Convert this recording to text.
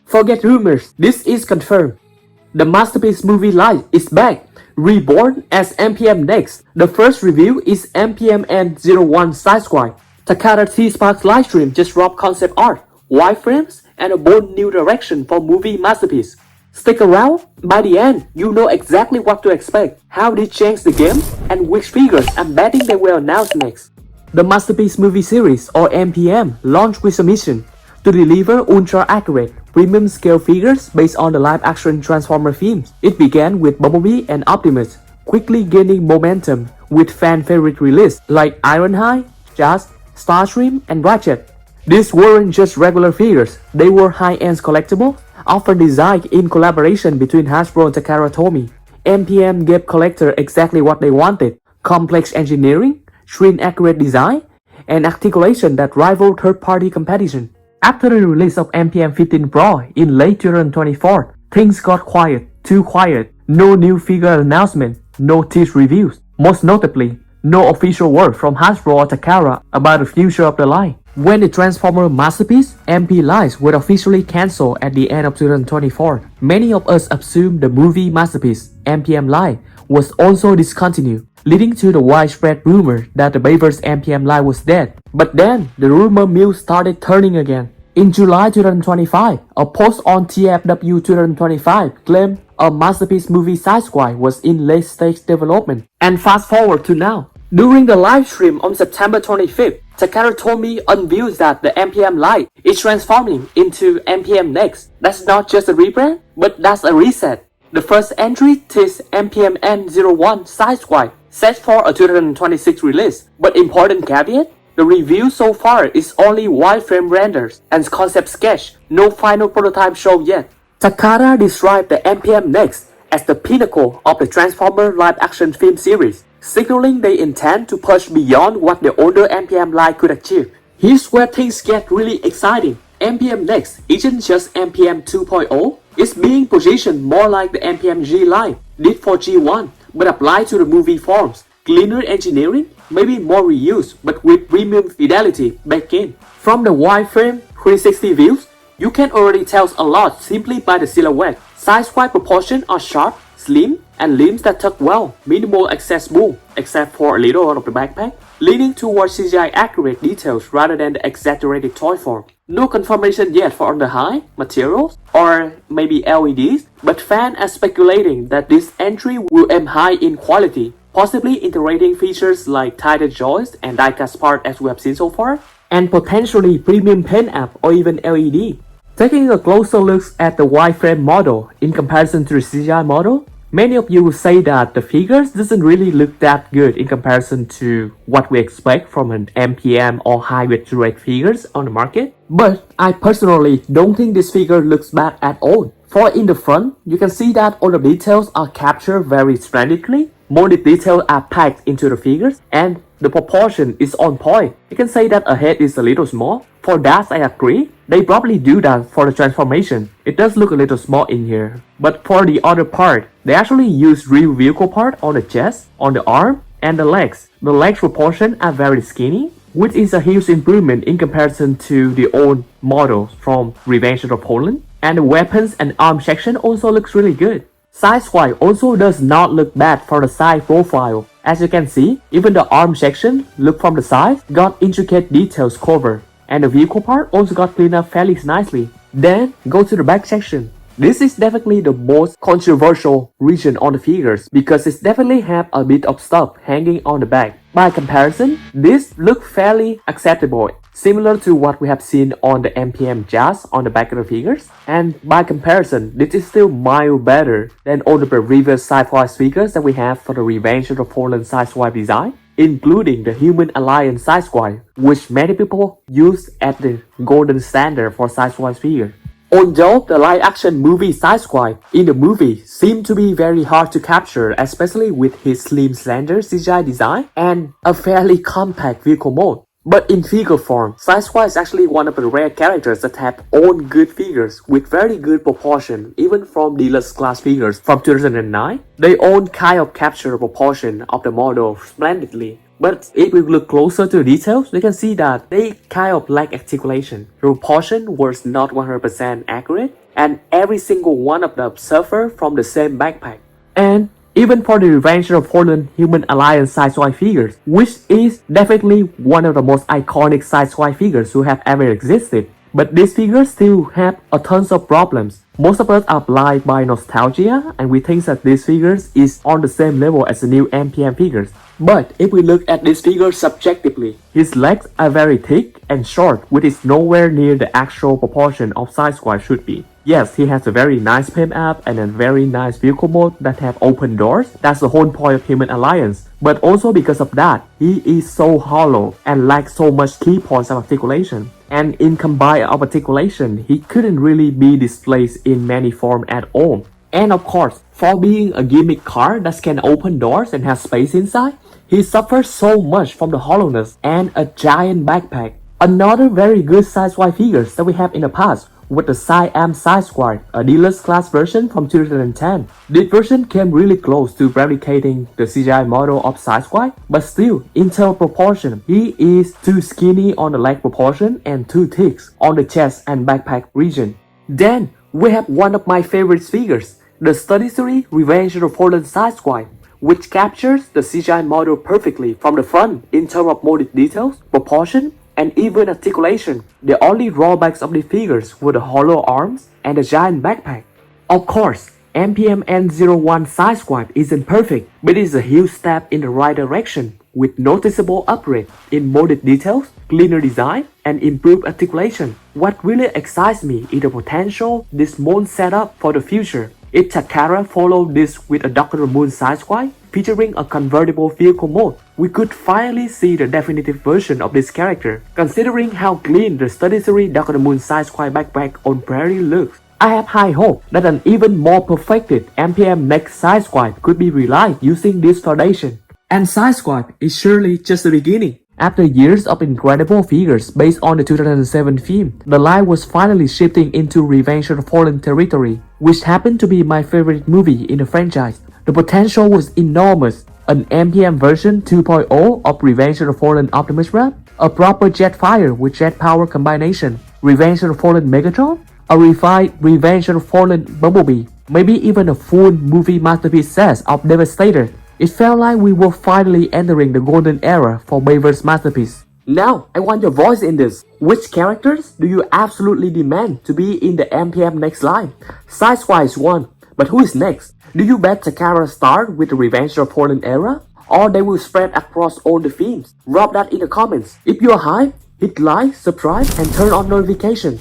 Forget rumors, this is confirmed. The Masterpiece movie line is back, reborn as MPM Next. The first review is MPMN-01 Sideswipe. Takara Tomy livestream just dropped concept art, wireframes, and a bold new direction for movie Masterpiece. Stick around, by the end, you know exactly what to expect, how they changed the game, and which figures I'm betting they will announce next. The Masterpiece movie series, or MPM, launched with a mission to deliver ultra-accurate, premium-scale figures based on the live-action Transformer themes. It began with Bumblebee and Optimus, quickly gaining momentum with fan-favorite releases like Ironhide, Jazz, Starscream, and Ratchet. These weren't just regular figures, they were high-end collectibles, often designed in collaboration between Hasbro and Takara Tomy. MPM gave collectors exactly what they wanted: complex engineering, screen-accurate design, and articulation that rivaled third-party competition. After the release of MPM 15 Pro in late 2024, things got quiet, too quiet. No new figure announcement, no tease reviews. Most notably, no official word from Hasbro or Takara about the future of the line. When the Transformer Masterpiece MP lines were officially cancelled at the end of 2024, many of us assumed the movie Masterpiece MPM line was also discontinued, leading to the widespread rumor that the Bayverse MPM line was dead. But then, the rumor mill started turning again. In July 2025, a post on TFW 2025 claimed a Masterpiece movie Sideswipe was in late-stage development. And fast forward to now. During the live stream on September 25th, Takara Tomy unveiled that the MPM line is transforming into MPM Next. That's not just a rebrand, but that's a reset. The first entry is MPMN-01 Sideswipe, set for a 2026 release. But important caveat, the review so far is only wireframe renders and concept sketch, no final prototype show yet. Takara described the MPM Next as the pinnacle of the Transformer live-action film series, signaling they intend to push beyond what the older MPM line could achieve. Here's where things get really exciting. MPM Next isn't just MPM 2.0, it's being positioned more like the MPM G line did for G1, but applied to the movie forms. Cleaner engineering, maybe more reuse, but with premium fidelity baked in. From the wireframe 360 views, you can already tell a lot simply by the silhouette. Sideswipe proportions are sharp, slim, and limbs that tuck well, minimal accessible, except for a little out of the backpack, leaning towards CGI accurate details rather than the exaggerated toy form. No confirmation yet for underhide, materials, or maybe LEDs, but fans are speculating that this entry will aim high in quality, possibly integrating features like tighter joints and die-cast parts as we have seen so far, and potentially premium paint app or even LED. Taking a closer look at the wireframe model in comparison to the CGI model, many of you will say that the figures doesn't really look that good in comparison to what we expect from an MPM or high rate figures on the market. But I personally don't think this figure looks bad at all. For in the front, you can see that all the details are captured very splendidly. More details are packed into the figures and the proportion is on point. You can say that a head is a little small. For that I agree, they probably do that for the transformation. It does look a little small in here. But for the other part, they actually use real vehicle part on the chest, on the arm, and the legs. The legs proportion are very skinny, which is a huge improvement in comparison to the old models from Revenge of Poland. And the weapons and arm section also looks really good. Sideswipe also does not look bad for the side profile. As you can see, even the arm section, look from the side, got intricate details covered. And the vehicle part also got cleaned up fairly nicely. Then, go to the back section. This is definitely the most controversial region on the figures because it definitely have a bit of stuff hanging on the back. By comparison, this looks fairly acceptable, similar to what we have seen on the MPM Jazz on the back of the figures. And by comparison, this is still mild better than all the previous sci-fi figures that we have for the Revenge of the Fallen Sideswipe design, including the Human Alliance Sideswipe, which many people use as the golden standard for Sideswipe figure. Although the live-action movie Sideswipe in the movie seemed to be very hard to capture, especially with his slim slender CGI design and a fairly compact vehicle mode. But in figure form, Sideswipe is actually one of the rare characters that have own good figures with very good proportion, even from deluxe class figures from 2009. They own kind of capture the proportion of the model splendidly. But if we look closer to the details, we can see that they kind of lack articulation. The proportion was not 100% accurate, and every single one of them suffer from the same backpack. And even for the Revenge of the Fallen Human Alliance Sideswipe figures, which is definitely one of the most iconic Sideswipe figures who have ever existed. But these figures still have a tons of problems. Most of us are blinded by nostalgia and we think that these figures is on the same level as the new MPM figures. But if we look at this figure subjectively, his legs are very thick and short, which is nowhere near the actual proportion of Sideswipe should be. Yes, he has a very nice paint app and a very nice vehicle mode that have open doors. That's the whole point of Human Alliance. But also because of that, he is so hollow and lacks so much key points of articulation. And in combined of articulation, he couldn't really be displayed in many forms at all. And of course, for being a gimmick car that can open doors and has space inside, he suffers so much from the hollowness and a giant backpack. Another very good Sideswipe figures that we have in the past with the Siam Sideswipe, a deluxe class version from 2010. This version came really close to replicating the CGI model of Sideswipe, but still, in terms of proportion, he is too skinny on the leg proportion and too thick on the chest and backpack region. Then, we have one of my favorite figures, the Threezero Revenge of the Fallen Sideswipe, which captures the CGI model perfectly from the front in terms of motive details, proportion, and even articulation. The only drawbacks of the figures were the hollow arms and the giant backpack. Of course, MPMN-01 Sideswipe isn't perfect, but it is a huge step in the right direction with noticeable upgrade in motive details, cleaner design, and improved articulation. What really excites me is the potential this mold set up for the future. If Takara followed this with a Dr. Moon Sideswipe featuring a convertible vehicle mode, we could finally see the definitive version of this character, considering how clean the Threezero Dr. Moon Sideswipe backpack on Prairie looks. I have high hope that an even more perfected MPM Next Sideswipe could be realized using this foundation. And Sideswipe is surely just the beginning. After years of incredible figures based on the 2007 film, the line was finally shifting into Revenge of the Fallen territory, which happened to be my favorite movie in the franchise. The potential was enormous. An MPM version 2.0 of Revenge of the Fallen Optimus wrap, a proper Jetfire with jet power combination, Revenge of the Fallen Megatron, a refined Revenge of the Fallen Bumblebee, maybe even a full movie masterpiece set of Devastator. It felt like we were finally entering the golden era for Bayverse Masterpiece. Now, I want your voice in this. Which characters do you absolutely demand to be in the MPM Next line? Sideswipe is one, but who is next? Do you bet Takara start with the Revenge of the Fallen era? Or they will spread across all the themes? Drop that in the comments. If you're hyped, hit like, subscribe, and turn on notifications.